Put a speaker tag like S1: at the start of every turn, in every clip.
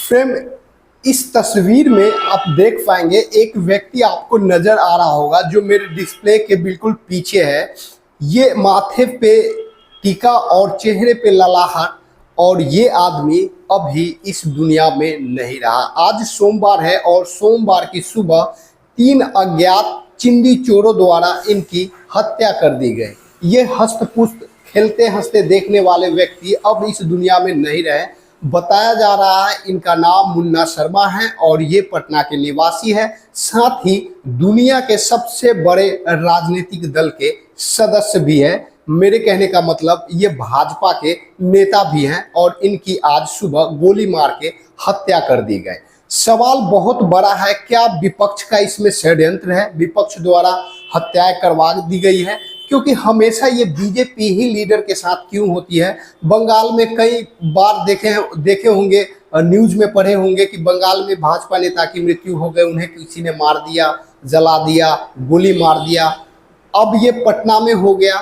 S1: Frame इस तस्वीर में आप देख पाएंगे एक व्यक्ति आपको नजर आ रहा होगा जो मेरे डिस्प्ले के बिल्कुल पीछे है। ये माथे पे टीका और चेहरे पे ललाहट, और ये आदमी अभी इस दुनिया में नहीं रहा। आज सोमवार है और सोमवार की सुबह 3 अज्ञात चिंदी चोरों द्वारा इनकी हत्या कर दी गई। ये हस्तपुष्ट खेलते हंसते देखने वाले व्यक्ति अब इस दुनिया में नहीं रहे। बताया जा रहा है इनका नाम मुन्ना शर्मा है और ये पटना के निवासी है। साथ ही दुनिया के सबसे बड़े राजनीतिक दल के सदस्य भी है। मेरे कहने का मतलब ये भाजपा के नेता भी हैं और इनकी आज सुबह गोली मार के हत्या कर दी गई। सवाल बहुत बड़ा है, क्या विपक्ष का इसमें षड्यंत्र है? विपक्ष द्वारा हत्याएं करवा दी गई है क्योंकि हमेशा ये बीजेपी ही लीडर के साथ क्यों होती है? बंगाल में कई बार देखे होंगे, न्यूज में पढ़े होंगे कि बंगाल में भाजपा नेता की मृत्यु हो गई, उन्हें किसी ने मार दिया, जला दिया, गोली मार दिया। अब ये पटना में हो गया।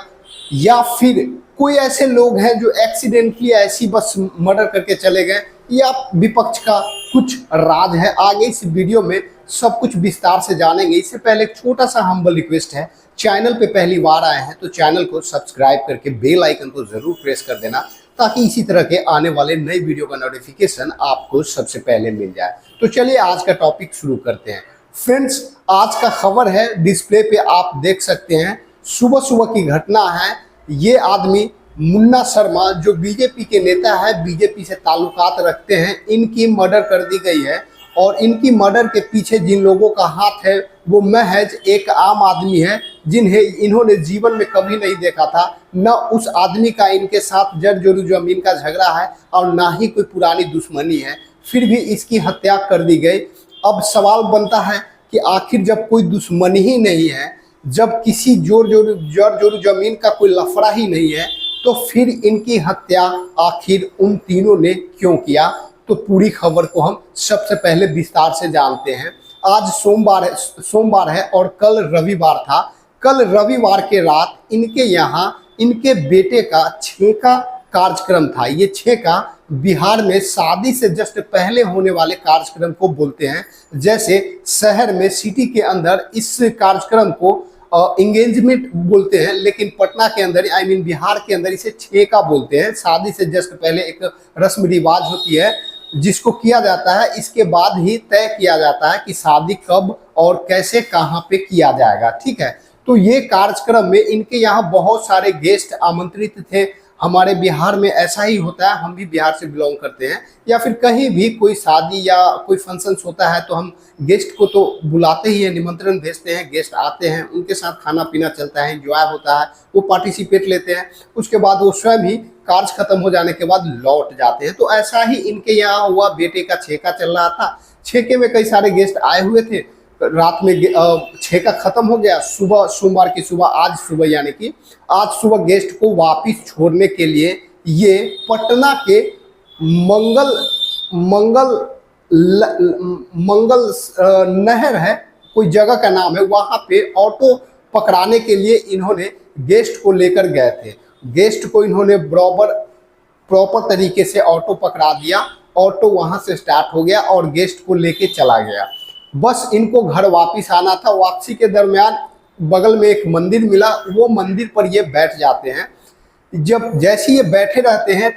S1: या फिर कोई ऐसे लोग हैं जो एक्सीडेंटली ऐसी बस मर्डर करके चले गए, या विपक्ष का कुछ राज है? आगे इस वीडियो में सब कुछ विस्तार से जानेंगे। इससे पहले एक छोटा सा हम्बल रिक्वेस्ट है, चैनल पे पहली बार आए हैं तो चैनल को सब्सक्राइब करके बेल आइकन को जरूर प्रेस कर देना ताकि इसी तरह के आने वाले नई वीडियो का नोटिफिकेशन आपको सबसे पहले मिल जाए। तो चलिए आज का टॉपिक शुरू करते हैं। फ्रेंड्स, आज का खबर है, डिस्प्ले पे आप देख सकते हैं, सुबह सुबह की घटना है। ये आदमी मुन्ना शर्मा जो बीजेपी के नेता है, बीजेपी से ताल्लुकात रखते हैं, इनकी मर्डर कर दी गई है। और इनकी मर्डर के पीछे जिन लोगों का हाथ है वो महज एक आम आदमी है जिन्हें इन्होंने जीवन में कभी नहीं देखा था। न उस आदमी का इनके साथ जड़ जोरू जमीन का झगड़ा है और ना ही कोई पुरानी दुश्मनी है, फिर भी इसकी हत्या कर दी गई। अब सवाल बनता है कि आखिर जब कोई दुश्मनी ही नहीं है, जब किसी जड़ जोरू जमीन का कोई लफड़ा ही नहीं है, तो फिर इनकी हत्या आखिर उन तीनों ने क्यों किया? तो पूरी खबर को हम सबसे पहले विस्तार से जानते हैं। आज सोमवार है और कल रविवार था। कल रविवार के रात इनके यहाँ इनके बेटे का छेका कार्यक्रम था। ये छेका बिहार में शादी से जस्ट पहले होने वाले कार्यक्रम को बोलते हैं। जैसे शहर में सिटी के अंदर इस कार्यक्रम को एंगेजमेंट बोलते हैं, लेकिन पटना के अंदर बिहार के अंदर इसे छेका बोलते हैं। शादी से जस्ट पहले एक रस्म रिवाज होती है जिसको किया जाता है, इसके बाद ही तय किया जाता है कि शादी कब और कैसे कहाँ पे किया जाएगा। ठीक है, तो ये कार्यक्रम में इनके यहाँ बहुत सारे गेस्ट आमंत्रित थे। हमारे बिहार में ऐसा ही होता है, हम भी बिहार से बिलोंग करते हैं, या फिर कहीं भी कोई शादी या कोई फंक्शंस होता है तो हम गेस्ट को तो बुलाते ही हैं, निमंत्रण भेजते हैं, गेस्ट आते हैं, उनके साथ खाना पीना चलता है, एंजॉय होता है, वो पार्टिसिपेट लेते हैं। उसके बाद वो स्वयं ही कार्य खत्म हो जाने के बाद लौट जाते हैं। तो ऐसा ही इनके यहाँ हुआ, बेटे का छेका चल रहा था। छेके में कई सारे गेस्ट आए हुए थे। रात में छेका खत्म हो गया। सुबह सोमवार की सुबह, आज सुबह यानी कि आज सुबह गेस्ट को वापिस छोड़ने के लिए ये पटना के मंगल नहर है, कोई जगह का नाम है, वहाँ पे ऑटो पकड़ाने के लिए इन्होंने गेस्ट को लेकर गए थे। गेस्ट को इन्होंने प्रॉपर तरीके से ऑटो पकड़ा दिया। ऑटो वहाँ से स्टार्ट हो गया और गेस्ट को लेके चला गया। बस इनको घर वापस आना था। वापसी के दरमियान बगल में एक मंदिर मिला, वो मंदिर पर ये बैठ जाते हैं। जैसे ये बैठे रहते हैं,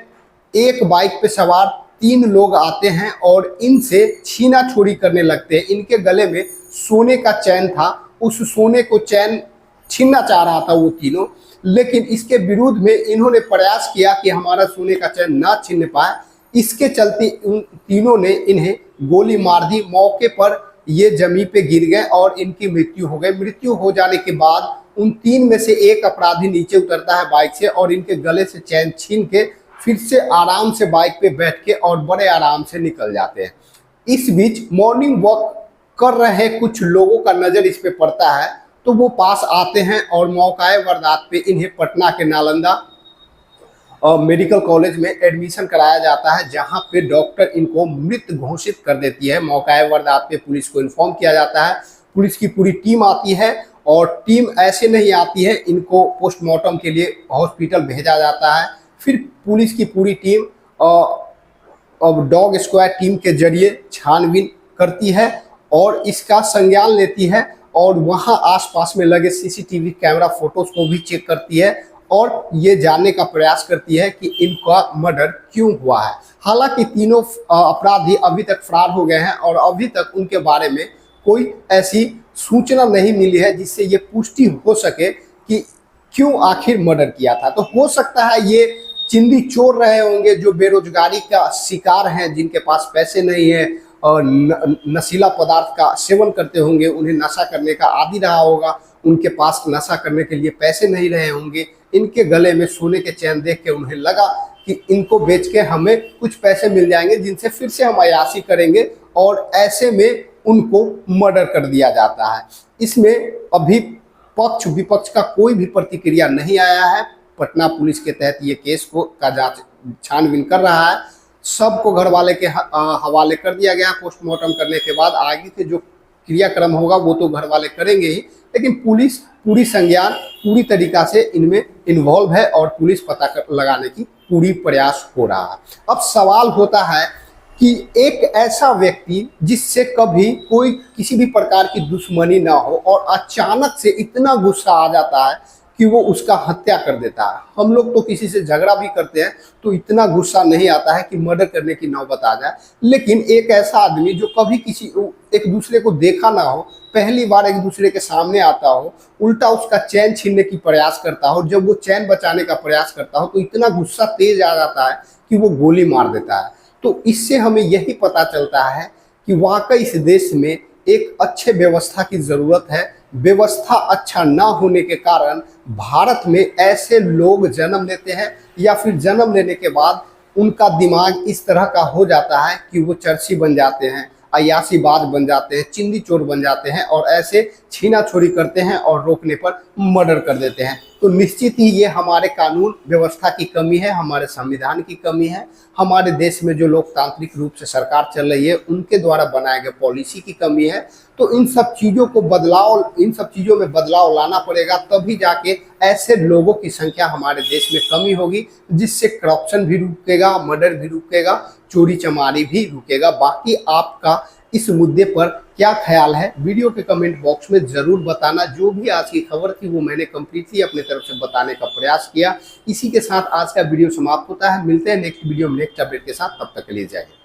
S1: एक बाइक पे सवार 3 लोग आते हैं और इनसे छीना छोड़ी करने लगते हैं। इनके गले में सोने का चैन था, उस सोने को चैन छीनना चाह रहा था वो तीनों, लेकिन इसके विरुद्ध में इन्होंने प्रयास किया कि हमारा सोने का चैन ना छीन पाए। इसके चलते उन तीनों ने इन्हें गोली मार दी। मौके पर ये जमीन पे गिर गए और इनकी मृत्यु हो गई। मृत्यु हो जाने के बाद उन 3 में से एक अपराधी नीचे उतरता है बाइक से और इनके गले से चैन छीन के फिर से आराम से बाइक पे बैठ के और बड़े आराम से निकल जाते हैं। इस बीच मॉर्निंग वॉक कर रहे कुछ लोगों का नज़र इस पे पड़ता है, तो वो पास आते हैं और मौकाए वारदात पे इन्हें पटना के नालंदा मेडिकल कॉलेज में एडमिशन कराया जाता है, जहां पे डॉक्टर इनको मृत घोषित कर देती है। मौकाए वारदात पे पुलिस को इन्फॉर्म किया जाता है। पुलिस की पूरी टीम आती है और टीम ऐसे नहीं आती है, इनको पोस्टमार्टम के लिए हॉस्पिटल भेजा जाता है। फिर पुलिस की पूरी टीम अब डॉग स्क्वाड टीम के जरिए छानबीन करती है और इसका संज्ञान लेती है और वहां आसपास में लगे सीसीटीवी कैमरा फोटोज को भी चेक करती है और ये जानने का प्रयास करती है कि इनका मर्डर क्यों हुआ है। हालांकि तीनों अपराधी अभी तक फरार हो गए हैं और अभी तक उनके बारे में कोई ऐसी सूचना नहीं मिली है जिससे ये पुष्टि हो सके कि क्यों आखिर मर्डर किया था। तो हो सकता है ये चिंदी चोर रहे होंगे जो बेरोजगारी का शिकार हैं, जिनके पास पैसे नहीं है और नशीला पदार्थ का सेवन करते होंगे, उन्हें नशा करने का आदी रहा होगा, उनके पास नशा करने के लिए पैसे नहीं रहे होंगे। इनके गले में सोने के चैन देख के उन्हें लगा कि इनको बेच के हमें कुछ पैसे मिल जाएंगे जिनसे फिर से हम अय्याशी करेंगे और ऐसे में उनको मर्डर कर दिया जाता है। इसमें अभी पक्ष विपक्ष का कोई भी प्रतिक्रिया नहीं आया है। पटना पुलिस के तहत ये केस का जांच छानबीन कर रहा है। सबको घर वाले के हवाले कर दिया गया। पोस्टमार्टम करने के बाद आगे के जो क्रियाक्रम होगा वो तो घर वाले करेंगे ही, लेकिन पुलिस पूरी संज्ञान पूरी तरीका से इनमें इन्वॉल्व है और पुलिस पता लगाने की पूरी प्रयास हो रहा है। अब सवाल होता है कि एक ऐसा व्यक्ति जिससे कभी कोई किसी भी प्रकार की दुश्मनी ना हो और अचानक से इतना गुस्सा आ जाता है कि वो उसका हत्या कर देता है। हम लोग तो किसी से झगड़ा भी करते हैं तो इतना गुस्सा नहीं आता है कि मर्डर करने की नौबत आ जाए, लेकिन एक ऐसा आदमी जो कभी किसी एक दूसरे को देखा ना हो, पहली बार एक दूसरे के सामने आता हो, उल्टा उसका चैन छीनने की प्रयास करता हो, जब वो चैन बचाने का प्रयास करता हो तो इतना गुस्सा तेज आ जाता है कि वो गोली मार देता है। तो इससे हमें यही पता चलता है कि वाकई इस देश में एक अच्छे व्यवस्था की ज़रूरत है। व्यवस्था अच्छा ना होने के कारण भारत में ऐसे लोग जन्म लेते हैं या फिर जन्म लेने के बाद उनका दिमाग इस तरह का हो जाता है कि वो चर्ची बन जाते हैं, अय्याशीबाज बन जाते हैं, चिंदी चोर बन जाते हैं और ऐसे छीना छोरी करते हैं और रोकने पर मर्डर कर देते हैं। तो निश्चित ही ये हमारे कानून व्यवस्था की कमी है, हमारे संविधान की कमी है, हमारे देश में जो लोकतांत्रिक रूप से सरकार चल रही है उनके द्वारा बनाए गए पॉलिसी की कमी है। तो इन सब चीज़ों में बदलाव लाना पड़ेगा, तभी जाके ऐसे लोगों की संख्या हमारे देश में कमी होगी, जिससे करप्शन भी रुकेगा, मर्डर भी रुकेगा, चोरी चमारी भी रुकेगा। बाकी आपका इस मुद्दे पर क्या ख्याल है वीडियो के कमेंट बॉक्स में ज़रूर बताना। जो भी आज की खबर थी वो मैंने कंप्लीटली अपने तरफ से बताने का प्रयास किया। इसी के साथ आज का वीडियो समाप्त होता है। मिलते हैं नेक्स्ट वीडियो में नेक्स्ट अपडेट के साथ, तब तक के लिए जय हिंद।